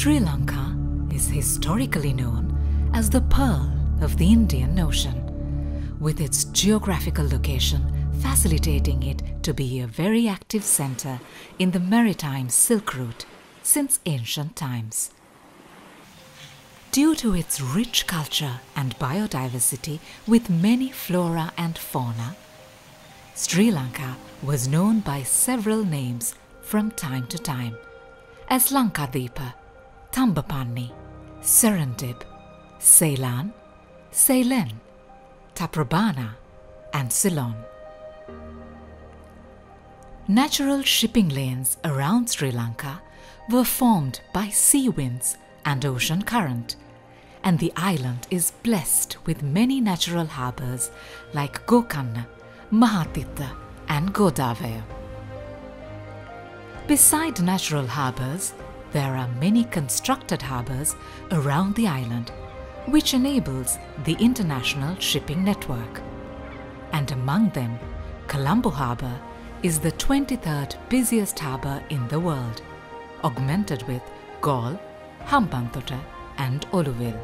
Sri Lanka is historically known as the Pearl of the Indian Ocean, with its geographical location facilitating it to be a very active centre in the maritime Silk Route since ancient times. Due to its rich culture and biodiversity with many flora and fauna, Sri Lanka was known by several names from time to time as Lanka'S, Tambapanni, Serendip, Ceylan, Ceylan, Taprobana and Ceylon. Natural shipping lanes around Sri Lanka were formed by sea winds and ocean current, and the island is blessed with many natural harbours like Gokarna, Mahatitha and Godavari. Beside natural harbours, there are many constructed harbours around the island, which enables the international shipping network. And among them, Colombo Harbour is the 23rd busiest harbour in the world, augmented with Galle, Hambantota and Oluville.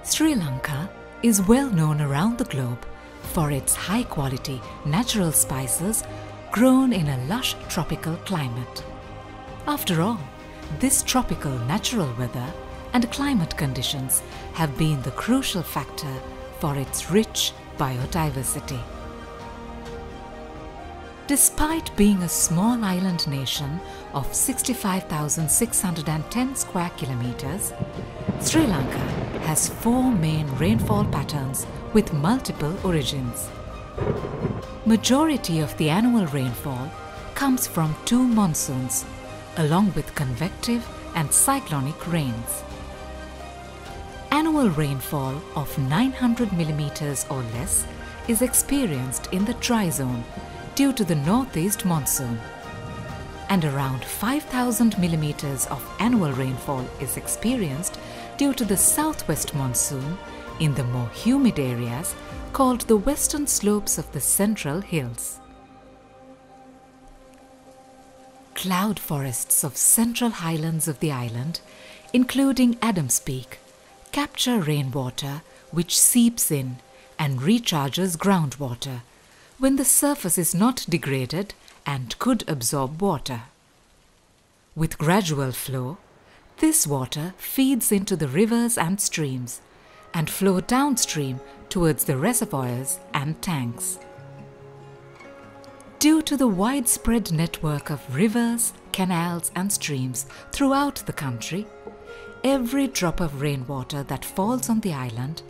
Sri Lanka is well known around the globe for its high-quality natural spices grown in a lush tropical climate. After all, this tropical natural weather and climate conditions have been the crucial factor for its rich biodiversity. Despite being a small island nation of 65,610 square kilometers, Sri Lanka has 4 main rainfall patterns with multiple origins. Majority of the annual rainfall comes from 2 monsoons, along with convective and cyclonic rains. Annual rainfall of 900 millimeters or less is experienced in the dry zone due to the northeast monsoon, and around 5,000 millimeters of annual rainfall is experienced due to the southwest monsoon in the more humid areas called the western slopes of the Central Hills. Cloud forests of central highlands of the island, including Adams Peak, capture rainwater which seeps in and recharges groundwater when the surface is not degraded and could absorb water. With gradual flow, this water feeds into the rivers and streams and flow downstream towards the reservoirs and tanks. Due to the widespread network of rivers, canals and streams throughout the country, every drop of rainwater that falls on the island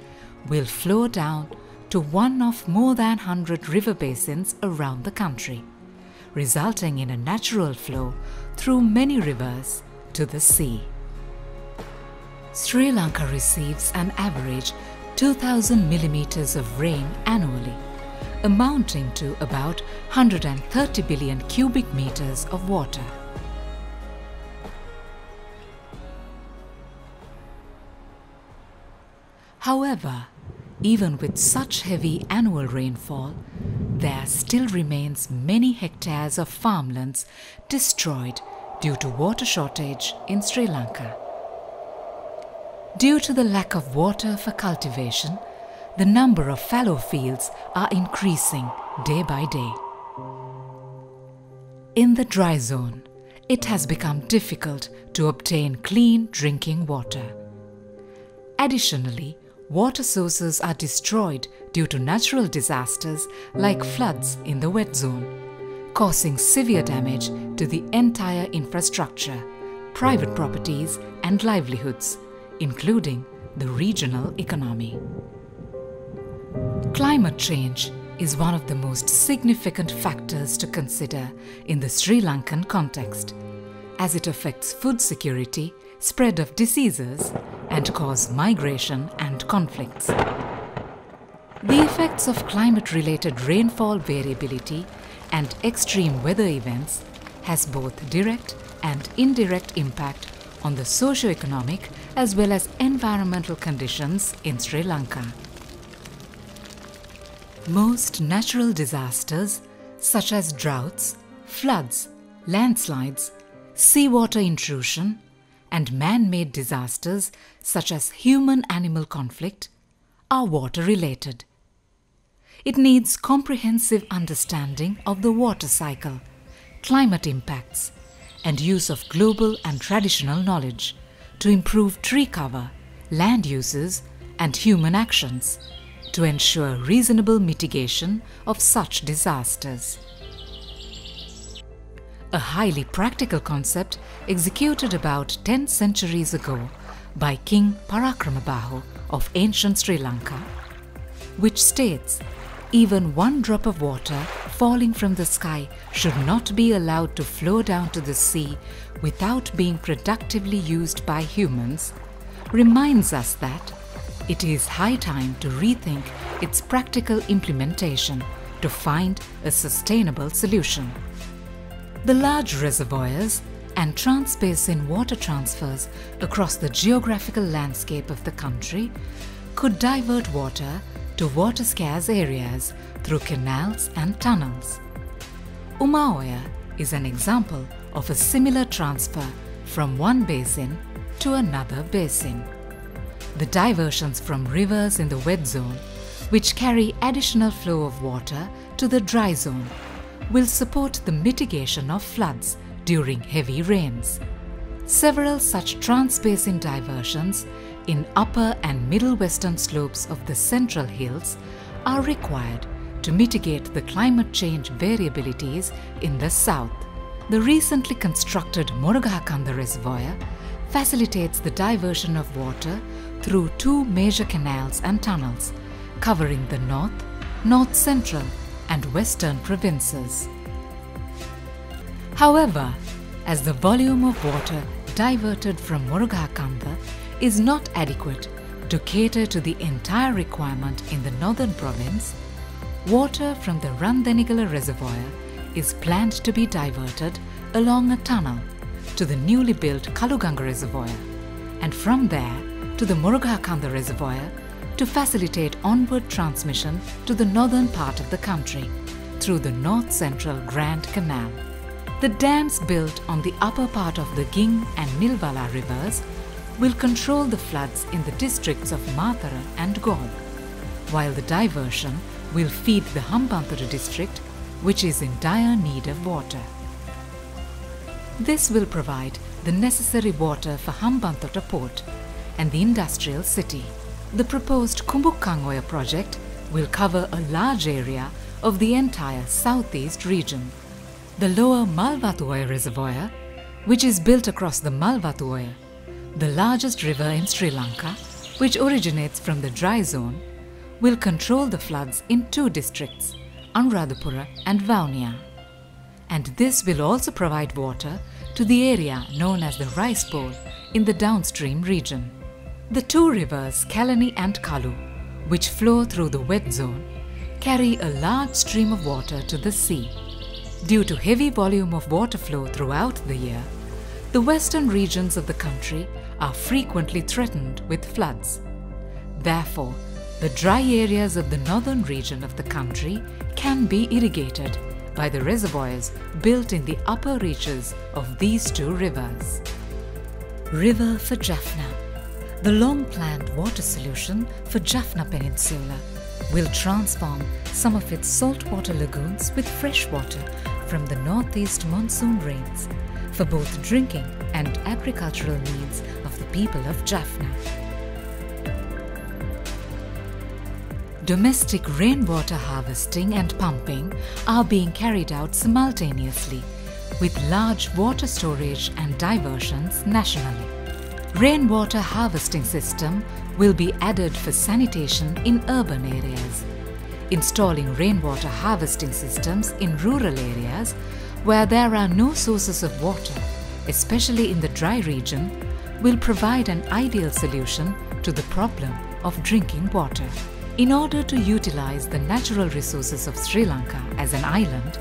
will flow down to one of more than 100 river basins around the country, resulting in a natural flow through many rivers to the sea. Sri Lanka receives an average 2,000 millimeters of rain annually, amounting to about 130 billion cubic meters of water. However, even with such heavy annual rainfall, there still remains many hectares of farmlands destroyed due to water shortage in Sri Lanka. Due to the lack of water for cultivation, the number of fallow fields are increasing day by day. In the dry zone, it has become difficult to obtain clean drinking water. Additionally, water sources are destroyed due to natural disasters like floods in the wet zone, causing severe damage to the entire infrastructure, private properties and livelihoods, including the regional economy. Climate change is one of the most significant factors to consider in the Sri Lankan context, as it affects food security, spread of diseases, and cause migration and conflicts. The effects of climate-related rainfall variability and extreme weather events has both direct and indirect impact on the socio-economic as well as environmental conditions in Sri Lanka. Most natural disasters such as droughts, floods, landslides, seawater intrusion, and man-made disasters such as human-animal conflict are water-related. It needs comprehensive understanding of the water cycle, climate impacts, and use of global and traditional knowledge to improve tree cover, land uses, and human actions to ensure reasonable mitigation of such disasters. A highly practical concept executed about 10 centuries ago by King Parakramabahoo of ancient Sri Lanka, which states even one drop of water falling from the sky should not be allowed to flow down to the sea without being productively used by humans, reminds us that it is high time to rethink its practical implementation to find a sustainable solution. The large reservoirs and trans-basin water transfers across the geographical landscape of the country could divert water to water-scarce areas through canals and tunnels. Umaoya is an example of a similar transfer from one basin to another basin. The diversions from rivers in the wet zone, which carry additional flow of water to the dry zone, will support the mitigation of floods during heavy rains. Several such trans-basin diversions in upper and middle western slopes of the central hills are required to mitigate the climate change variabilities in the south. The recently constructed Morugahakanda Reservoir facilitates the diversion of water through 2 major canals and tunnels covering the north, north-central and western provinces. However, as the volume of water diverted from Morugahakanda is not adequate to cater to the entire requirement in the northern province, water from the Randhenigala Reservoir is planned to be diverted along a tunnel to the newly built Kaluganga Reservoir and from there to the Morugahakanda Reservoir to facilitate onward transmission to the northern part of the country through the north-central Grand Canal. The dams built on the upper part of the Ging and Nilvala rivers will control the floods in the districts of Mathara and Galle, while the diversion will feed the Hambantota district, which is in dire need of water. This will provide the necessary water for Hambantota port and the industrial city. The proposed Kumbukkangoya project will cover a large area of the entire southeast region. The lower Malvathuoya Reservoir, which is built across the Malvathuoya, the largest river in Sri Lanka, which originates from the dry zone, will control the floods in 2 districts, Anuradhapura and Vaunia. And this will also provide water to the area known as the Rice Bowl in the downstream region. The 2 rivers Kalani and Kalu, which flow through the wet zone, carry a large stream of water to the sea. Due to heavy volume of water flow throughout the year, the western regions of the country are frequently threatened with floods. Therefore, the dry areas of the northern region of the country can be irrigated by the reservoirs built in the upper reaches of these 2 rivers. River for Jaffna. The long-planned water solution for Jaffna Peninsula will transform some of its saltwater lagoons with fresh water from the northeast monsoon rains for both drinking and agricultural needs of the people of Jaffna. Domestic rainwater harvesting and pumping are being carried out simultaneously with large water storage and diversions nationally. Rainwater harvesting system will be added for sanitation in urban areas. Installing rainwater harvesting systems in rural areas where there are no sources of water, especially in the dry region, will provide an ideal solution to the problem of drinking water. In order to utilize the natural resources of Sri Lanka as an island,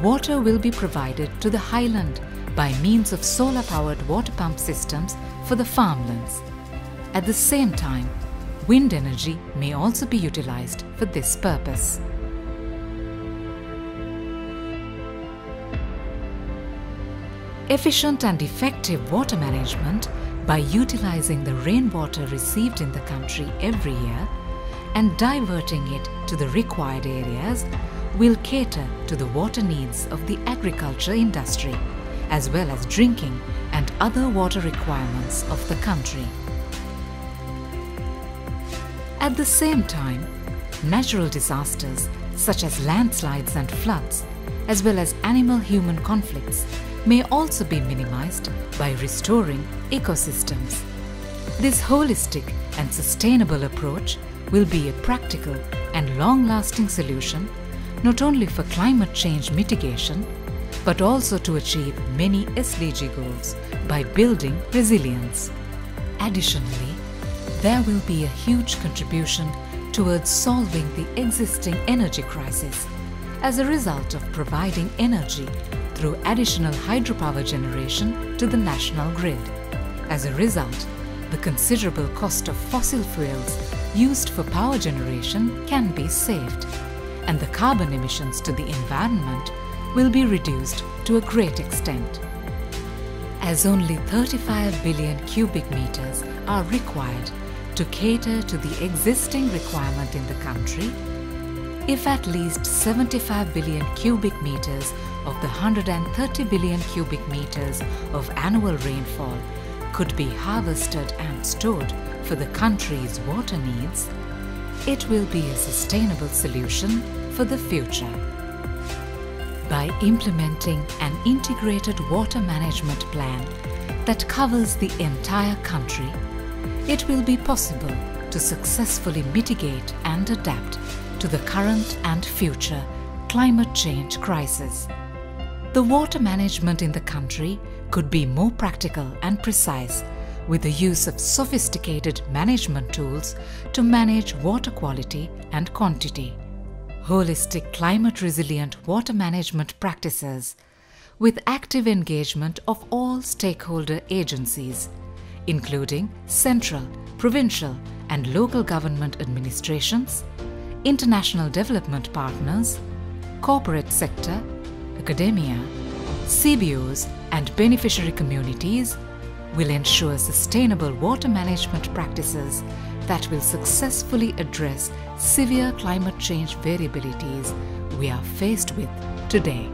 water will be provided to the highland by means of solar-powered water pump systems for the farmlands. At the same time, wind energy may also be utilized for this purpose. Efficient and effective water management by utilizing the rainwater received in the country every year and diverting it to the required areas will cater to the water needs of the agriculture industry, as well as drinking and other water requirements of the country. At the same time, natural disasters such as landslides and floods, as well as animal-human conflicts, may also be minimized by restoring ecosystems. This holistic and sustainable approach will be a practical and long-lasting solution not only for climate change mitigation, but also to achieve many SDG goals by building resilience. Additionally, there will be a huge contribution towards solving the existing energy crisis as a result of providing energy through additional hydropower generation to the national grid. As a result, the considerable cost of fossil fuels used for power generation can be saved, and the carbon emissions to the environment will be reduced to a great extent. As only 35 billion cubic meters are required to cater to the existing requirement in the country, if at least 75 billion cubic meters of the 130 billion cubic meters of annual rainfall could be harvested and stored for the country's water needs, it will be a sustainable solution for the future. By implementing an integrated water management plan that covers the entire country, it will be possible to successfully mitigate and adapt to the current and future climate change crisis. The water management in the country could be more practical and precise with the use of sophisticated management tools to manage water quality and quantity. Holistic climate-resilient water management practices with active engagement of all stakeholder agencies, including central, provincial and local government administrations, international development partners, corporate sector, academia, CBOs and beneficiary communities will ensure sustainable water management practices that will successfully address severe climate change variabilities we are faced with today.